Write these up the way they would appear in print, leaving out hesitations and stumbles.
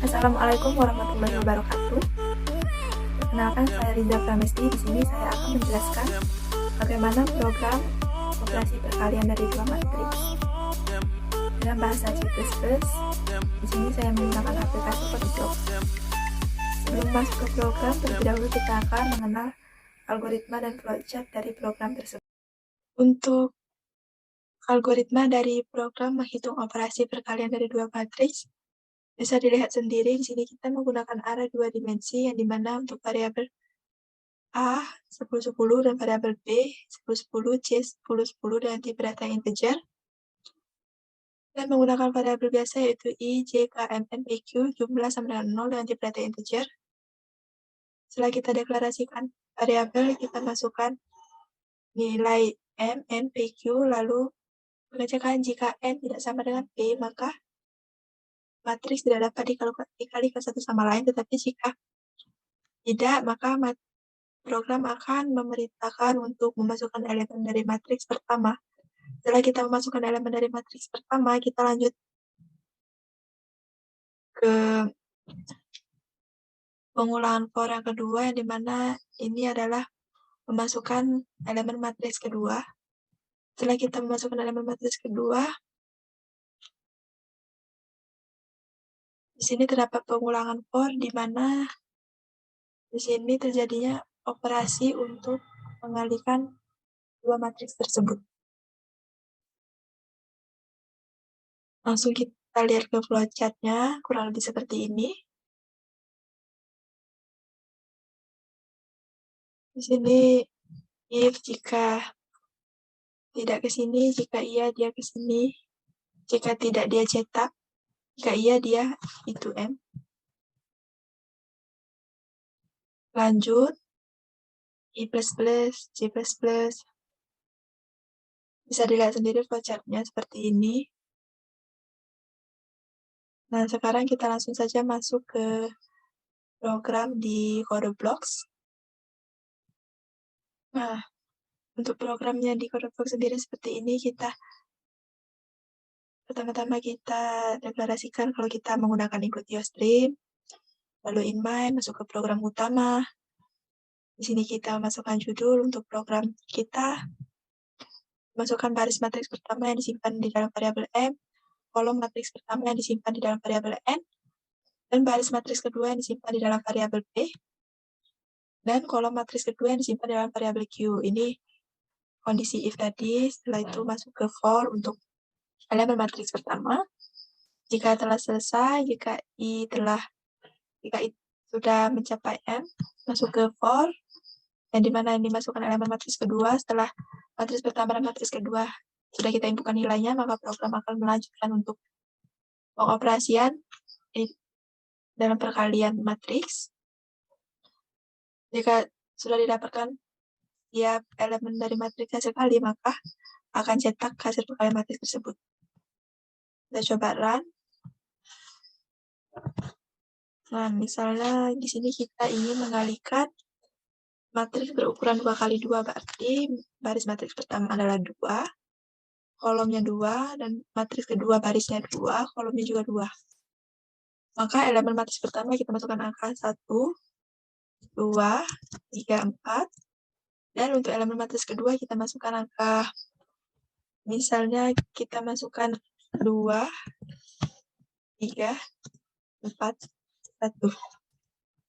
Assalamualaikum warahmatullahi wabarakatuh. Perkenalkan, saya Rinda Pramesti. Di sini saya akan menjelaskan bagaimana program operasi perkalian dari dua matriks dalam bahasa C++. Di sini saya menggunakan aplikasi CodeBlock. Sebelum masuk ke program, terlebih dahulu kita akan mengenal algoritma dan flowchart dari program tersebut. Untuk algoritma dari program menghitung operasi perkalian dari dua matriks bisa dilihat sendiri. Di sini kita menggunakan array dua dimensi, yang dimana untuk variabel A 10, 10 dan variabel B 10, 10, C 10, 10 dengan tipe data integer, dan menggunakan variabel biasa yaitu I, J, K, M, N, P, Q, jumlah sama dengan 0 dengan tipe data integer. Setelah kita deklarasikan variabel, kita masukkan nilai M, N, P, Q, lalu pengecekan jika N tidak sama dengan P, maka matriks tidak dapat dikalikan satu sama lain, tetapi jika tidak, maka program akan memerintahkan untuk memasukkan elemen dari matriks pertama. Setelah kita memasukkan elemen dari matriks pertama, kita lanjut ke pengulangan for yang kedua, yang dimana ini adalah memasukkan elemen matriks kedua. Setelah kita memasukkan elemen matriks kedua, di sini terdapat pengulangan for, di mana di sini terjadinya operasi untuk mengalihkan dua matriks tersebut. Langsung kita lihat ke flowchart-nya, kurang lebih seperti ini. Di sini if jika tidak ke sini, jika iya dia ke sini, jika tidak dia cetak, jika iya dia itu M. Lanjut I++, C++. Bisa dilihat sendiri flowchart-nya seperti ini. Nah, sekarang kita langsung saja masuk ke program di CodeBlocks. Nah, untuk programnya di CodeBlocks sendiri seperti ini, pertama-tama kita deklarasikan kalau kita menggunakan input IOStream, lalu inline, masuk ke program utama. Di sini kita masukkan judul untuk program kita, masukkan baris matriks pertama yang disimpan di dalam variabel M, kolom matriks pertama yang disimpan di dalam variabel N, dan baris matriks kedua yang disimpan di dalam variabel P, dan kolom matriks kedua yang disimpan di dalam variabel Q. Ini kondisi if tadi. Setelah itu masuk ke for untuk elemen matriks pertama. Jika telah selesai, jika I sudah mencapai M, masuk ke for, yang dimana ini dimasukkan elemen matriks kedua. Setelah matriks pertama dan matriks kedua sudah kita inputkan nilainya, maka program akan melanjutkan untuk pengoperasian dalam perkalian matriks. Jika sudah didapatkan tiap elemen dari matriksnya sekali, maka akan cetak hasil perkalian matriks tersebut. Kita coba run. Nah, misalnya di sini kita ingin mengalihkan matriks berukuran 2 kali 2, berarti baris matriks pertama adalah 2, kolomnya 2, dan matriks kedua barisnya 2, kolomnya juga 2. Maka elemen matriks pertama kita masukkan angka 1, 2, 3, 4. Dan untuk elemen matriks kedua kita masukkan angka, misalnya kita masukkan 2, 3, 4, 1.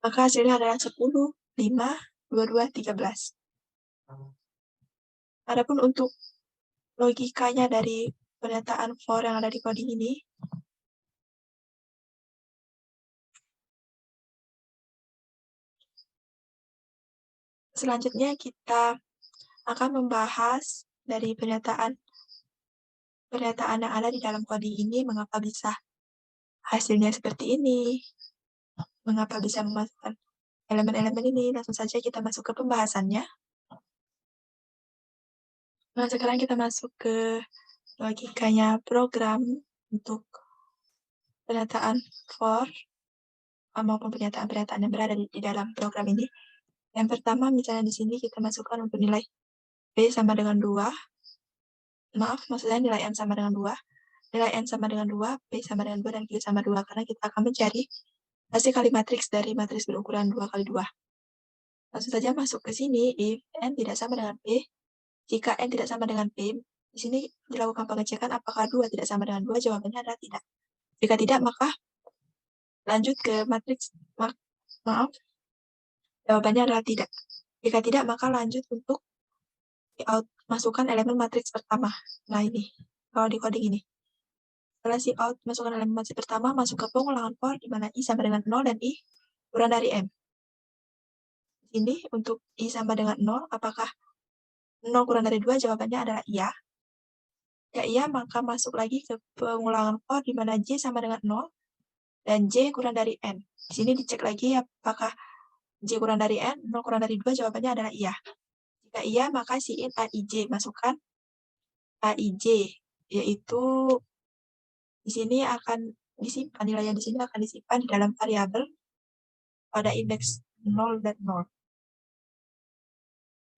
Maka hasilnya adalah 10, 5, 22, 13. Adapun untuk logikanya dari pernyataan for yang ada di coding ini, selanjutnya kita akan membahas dari pernyataan yang ada di dalam coding ini, mengapa bisa hasilnya seperti ini, mengapa bisa memasukkan elemen-elemen ini. Langsung saja kita masuk ke pembahasannya. Nah, sekarang kita masuk ke logikanya program untuk pernyataan for maupun pernyataan-pernyataan yang berada di dalam program ini. Yang pertama, misalnya di sini kita masukkan untuk nilai B sama dengan 2. Maaf, maksudnya nilai M sama dengan 2. Nilai N sama dengan 2, P sama dengan 2, dan Q sama 2. Karena kita akan mencari Pasti kali matriks dari matriks berukuran 2 kali 2. Langsung saja masuk ke sini, if n tidak sama dengan p. Jika n tidak sama dengan p, di sini dilakukan pengecekan apakah 2 tidak sama dengan 2, jawabannya adalah tidak. Jika tidak, maka lanjut ke matriks, maaf, jawabannya adalah tidak. Jika tidak, maka lanjut untuk masukkan elemen matriks pertama. Nah ini, kalau di coding ini. Setelah out, masukkan elemen matriks pertama, masuk ke pengulangan for, di mana I sama dengan 0 dan I kurang dari M. Ini untuk I sama dengan 0, apakah 0 kurang dari 2? Jawabannya adalah iya. Jika iya, maka masuk lagi ke pengulangan for, di mana J sama dengan 0, dan J kurang dari N. Di sini dicek lagi apakah J kurang dari N, 0 kurang dari 2, jawabannya adalah iya. Jika iya, maka siin AIJ, masukkan AIJ, yaitu di sini akan disimpan, nilai yang di sini akan disimpan di dalam variabel pada indeks 0 dan 0.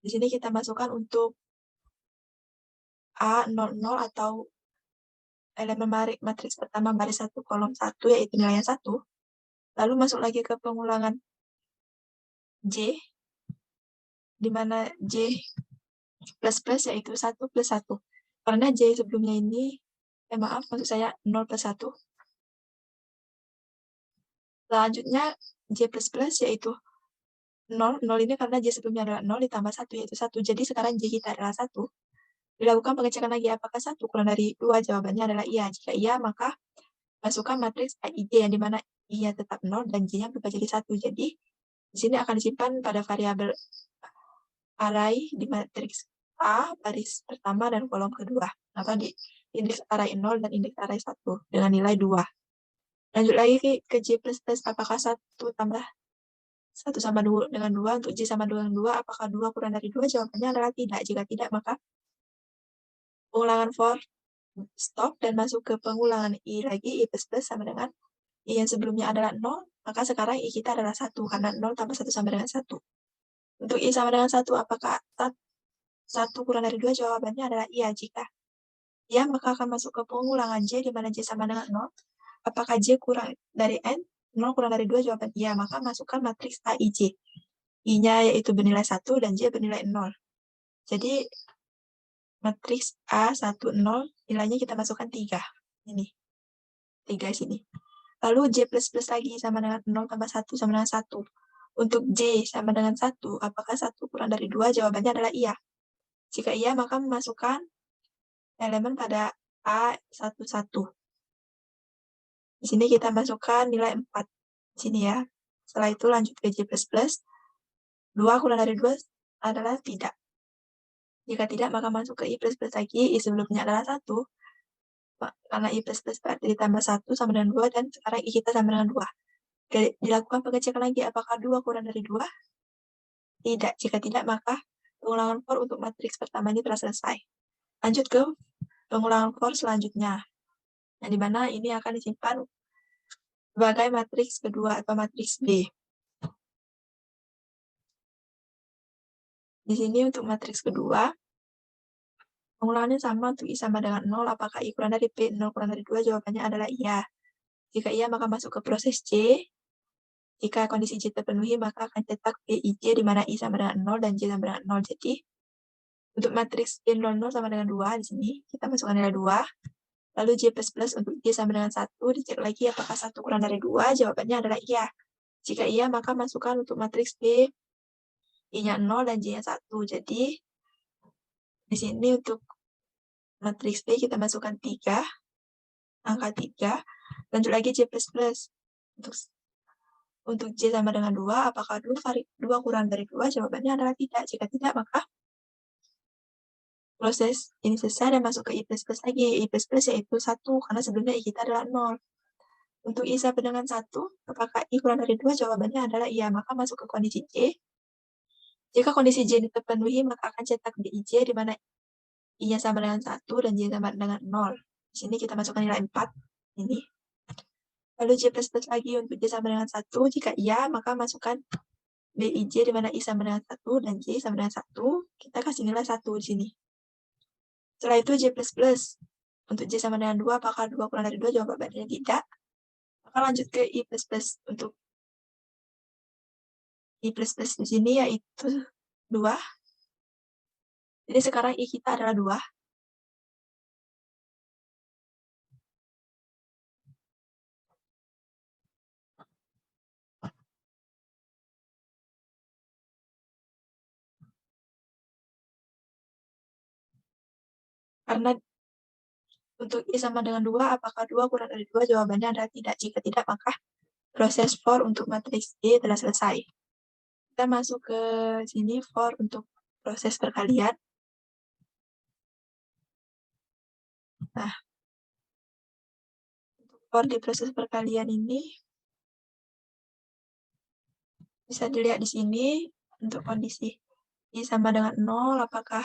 Di sini kita masukkan untuk A00 atau elemen matriks pertama baris 1 kolom 1, yaitu nilainya 1. Lalu masuk lagi ke pengulangan J, di mana J plus plus yaitu 1 plus 1. Karena J sebelumnya ini, maksud saya 0 plus 1. Selanjutnya J plus plus yaitu 0. 0 ini karena J sebelumnya adalah 0 ditambah 1 yaitu 1. Jadi sekarang J kita adalah 1. Dilakukan pengecekan lagi apakah 1 kurang dari 2, jawabannya adalah iya. Jika iya, maka masukkan matriks AIJ yang dimana I-nya tetap 0 dan J-nya berubah jadi 1. Jadi di sini akan disimpan pada variabel array di matriks A, baris pertama dan kolom kedua, atau di indeks array 0 dan indeks array 1 dengan nilai 2. Lanjut lagi ke J++, apakah 1 tambah 1 sama 2 dengan 2, untuk J sama dengan 2, apakah 2 kurang dari 2? Jawabannya adalah tidak. Jika tidak, maka pengulangan for stop dan masuk ke pengulangan I lagi, I++ sama dengan I yang sebelumnya adalah 0, maka sekarang I kita adalah 1, karena 0 tambah 1 sama dengan 1. Untuk I sama dengan 1, apakah 1 kurang dari 2? Jawabannya adalah iya. Jika iya, maka akan masuk ke pengulangan J, di mana J sama dengan 0. Apakah J kurang dari N? 0 kurang dari 2, jawaban iya. Maka masukkan matriks AIJ. I-nya yaitu bernilai 1 dan J bernilai 0. Jadi, matriks A10, nilainya kita masukkan 3. Ini. 3 sini. Lalu J++ lagi sama dengan 0 tambah 1 sama dengan 1. Untuk J sama dengan 1, apakah 1 kurang dari 2? Jawabannya adalah iya. Jika iya, maka memasukkan elemen pada A11. Di sini kita masukkan nilai 4. Di sini ya. Setelah itu lanjut ke J++. 2 kurang dari 2 adalah tidak. Jika tidak, maka masuk ke I++ lagi. I sebelumnya adalah 1. Karena I++ berarti ditambah 1 sama dengan 2, dan sekarang I kita sama dengan 2. Dilakukan pengecekan lagi, apakah 2 kurang dari 2? Tidak. Jika tidak, maka pengulangan for untuk matriks pertama ini telah selesai. Lanjut ke pengulangan for selanjutnya. Yang dimana ini akan disimpan sebagai matriks kedua atau matriks B. Di sini untuk matriks kedua, pengulangannya sama untuk I sama dengan 0. Apakah I kurang dari P? 0 kurang dari 2? Jawabannya adalah iya. Jika iya, maka masuk ke proses J. Jika kondisi J terpenuhi, maka akan cetak PIJ, di mana I sama dengan 0 dan J sama dengan 0. Jadi, untuk matriks J00 sama dengan 2, di sini kita masukkan nilai 2. Lalu J++ untuk J sama dengan 1, dicek lagi apakah 1 kurang dari 2, jawabannya adalah iya. Jika iya, maka masukkan untuk matriks B, I-nya 0 dan J-nya 1. Jadi, di sini untuk matriks B kita masukkan 3, angka 3. Lanjut lagi J++. Untuk J sama dengan 2, apakah 2 kurang dari 2? Jawabannya adalah tidak. Jika tidak, maka proses ini selesai dan masuk ke I++ lagi. I++ yaitu 1, karena sebelumnya I kita adalah 0. Untuk I sama dengan 1, apakah I kurang dari 2? Jawabannya adalah iya. Maka masuk ke kondisi J. Jika kondisi J ini terpenuhi, maka akan cetak DIJ, di mana I-nya sama dengan 1 dan J sama dengan 0. Di sini kita masukkan nilai 4. Ini. Lalu J++ lagi untuk J sama dengan 1. Jika iya, maka masukkan BIJ, di mana I sama dengan 1 dan J sama dengan 1. Kita kasih nilai 1 di sini. Setelah itu J++. Untuk J sama dengan 2, apakah 2 kurang dari 2? Jawabannya tidak. Maka lanjut ke I++. Untuk I plus plus di sini yaitu 2. Jadi sekarang I kita adalah 2. Karena untuk I sama dengan 2, apakah 2 kurang dari 2? Jawabannya adalah tidak. Jika tidak, maka proses for untuk matriks D telah selesai. Kita masuk ke sini for untuk proses perkalian. Nah, untuk for di proses perkalian ini bisa dilihat di sini untuk kondisi I sama dengan 0, apakah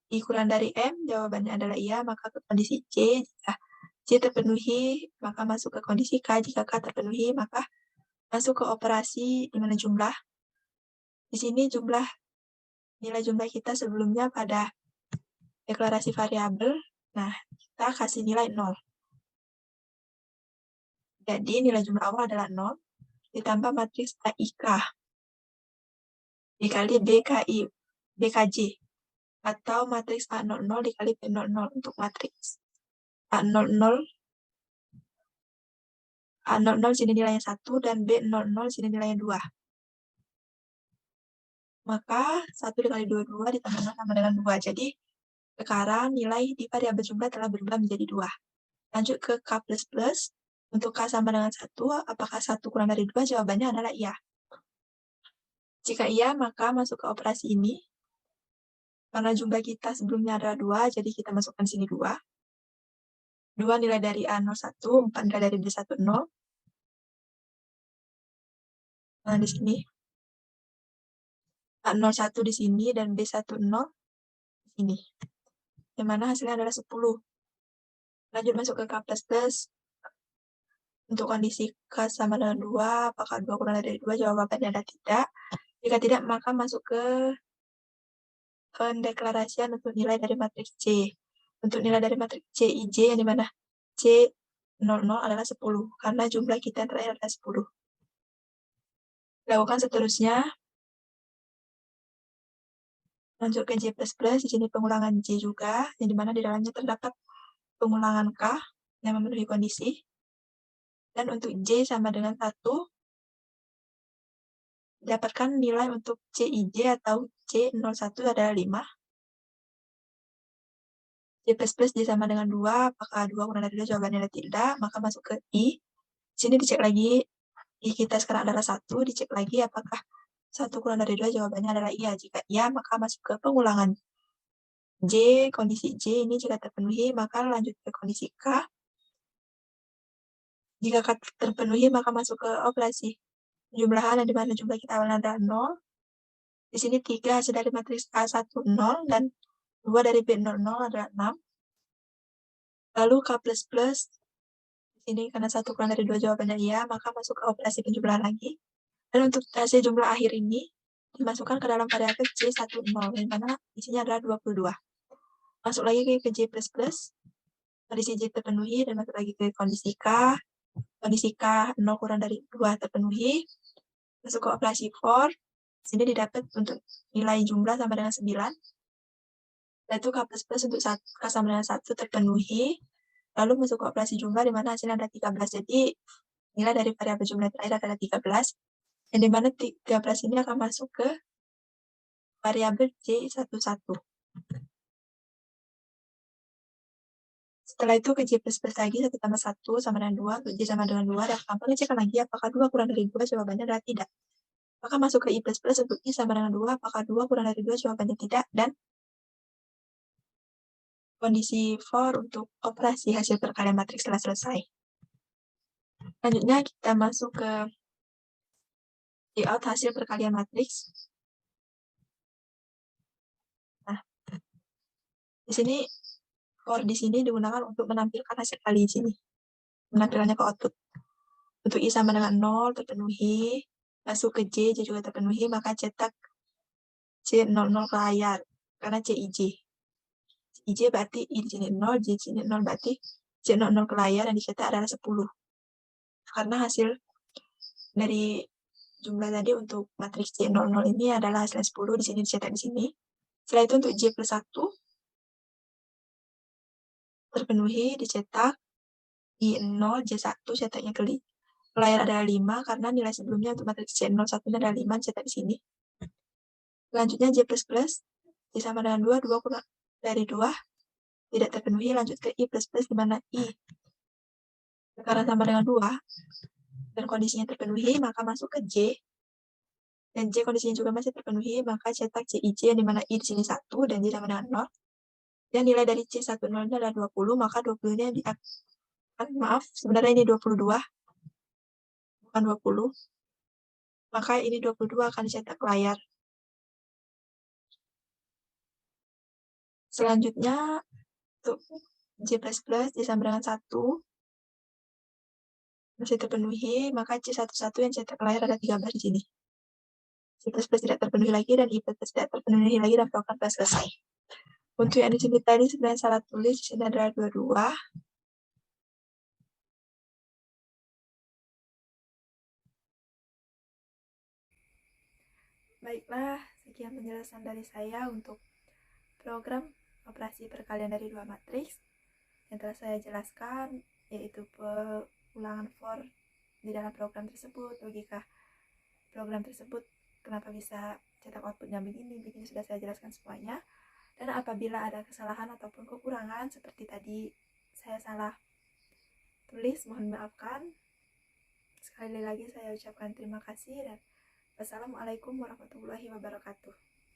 I kurang dari M? Jawabannya adalah iya, maka ke kondisi C. Jika C terpenuhi, maka masuk ke kondisi K. Jika K terpenuhi, maka masuk ke operasi di mana jumlah. Di sini nilai jumlah kita sebelumnya pada deklarasi variabel. Nah, kita kasih nilai 0. Jadi nilai jumlah awal adalah 0 ditambah matriks AIK dikali BKJ atau matriks A00 dikali B00 untuk matriks A00 sini nilainya 1 dan B00 sini nilainya 2. Maka 1 dikali 22 ditambah 0 sama dengan 2. Jadi sekarang nilai di variabel jumlah telah berubah menjadi 2. Lanjut ke K++. Untuk K sama dengan 1, apakah 1 kurang dari 2? Jawabannya adalah iya. Jika iya, maka masuk ke operasi ini. Karena jumlah kita sebelumnya adalah 2, jadi kita masukkan sini 2. 2 nilai dari A01, 4 nilai dari B10. Nah, di sini. A01 di sini dan B10 di sini. Yang mana hasilnya adalah 10. Lanjut masuk ke K++. Untuk kondisi K sama dengan 2, apakah 2 kurang dari 2? Jawabannya adalah tidak. Jika tidak, maka masuk ke pendeklarasian untuk nilai dari matriks C. Untuk nilai dari matriks CIJ yang dimana C00 adalah 10, karena jumlah kita yang terakhir adalah 10. Lakukan seterusnya. Lanjut ke J++, di sini pengulangan J juga, yang dimana di dalamnya terdapat pengulangan K yang memenuhi kondisi. Dan untuk J sama dengan 1, dapatkan nilai untuk CIJ atau C01 adalah 5. J++ sama dengan 2, apakah 2 kurang dari 2? Jawabannya adalah tidak, maka masuk ke I. Sini dicek lagi, I kita sekarang adalah 1, dicek lagi apakah 1 kurang dari 2? Jawabannya adalah iya. Jika iya, maka masuk ke pengulangan J, kondisi J ini jika terpenuhi, maka lanjut ke kondisi K. Jika K terpenuhi, maka masuk ke operasi jumlahan, yang dimana jumlah kita awalnya adalah 0. Di sini 3 hasil dari matriks A10 dan 2 dari B00 adalah 6. Lalu K++, di sini karena 1 kurang dari 2 jawabannya iya, maka masuk ke operasi penjumlahan lagi. Dan untuk hasil jumlah akhir ini, dimasukkan ke dalam variabel C10, yang mana isinya adalah 22. Masuk lagi ke J++, kondisi J terpenuhi, dan masuk lagi ke kondisi K. Kondisi K 0 kurang dari 2 terpenuhi. Masuk ke operasi for. Sini didapat untuk nilai jumlah sama dengan 9. Yaitu K++ untuk K sama dengan 1 terpenuhi. Lalu masuk ke operasi jumlah, di mana hasilnya ada 13. Jadi nilai dari variabel jumlah terakhir adalah 13. Yang dimana 13 ini akan masuk ke variabel J11. Setelah itu ke J++ lagi, 1 tambah 1 sama dengan 2, untuk J sama dengan 2, dan kamu cek lagi apakah 2 kurang dari 2? Jawabannya adalah tidak. Maka masuk ke I++, untuk I sama dengan 2, apakah 2 kurang dari 2? Jawabannya tidak, dan kondisi for untuk operasi hasil perkalian matriks telah selesai. Selanjutnya kita masuk ke layout hasil perkalian matriks. Nah, di sini for di sini digunakan untuk menampilkan hasil kali di sini. Penampilannya ke output. Untuk I sama dengan 0 terpenuhi, masuk ke J juga terpenuhi, maka cetak C00 ke layar, karena CIJ. CIJ berarti I di sini 0, J di sini 0, berarti C00 ke layar yang dicetak adalah 10. Karena hasil dari jumlah tadi untuk matriks C00 ini adalah hasilnya 10, di sini dicetak di sini. Setelah itu untuk J plus 1 terpenuhi, dicetak. I0, J1 cetaknya ke layar adalah 5, karena nilai sebelumnya untuk matriks C01 ini adalah 5, cetak di sini. Selanjutnya J++, J sama dengan 2, 2 kurang dari 2, tidak terpenuhi, lanjut ke I++, di mana I karena sama dengan 2, dan kondisinya terpenuhi, maka masuk ke J, dan J kondisinya juga masih terpenuhi, maka cetak CIJ, di mana I di sini 1, dan J sama dengan 0. Dan nilai dari C10 ini adalah 20, maka 20 ini maaf, sebenarnya ini 22, bukan 20. Maka ini 22 akan dicetak ke layar. Selanjutnya, untuk J++, J sama dengan 1, masih terpenuhi, maka C11 yang cetak ke layar ada 13 di sini. C++ tidak terpenuhi lagi, dan I++ tidak terpenuhi lagi, dan program telah selesai. Untuk yang di sini tadi sebenarnya salah tulis, di sini adalah 22. Baiklah, sekian penjelasan dari saya untuk program operasi perkalian dari dua matriks yang telah saya jelaskan, yaitu ulangan for di dalam program tersebut, logika program tersebut, kenapa bisa cetak outputnya begini sudah saya jelaskan semuanya. Dan apabila ada kesalahan ataupun kekurangan seperti tadi saya salah tulis, mohon maafkan. Sekali lagi saya ucapkan terima kasih dan wassalamualaikum warahmatullahi wabarakatuh.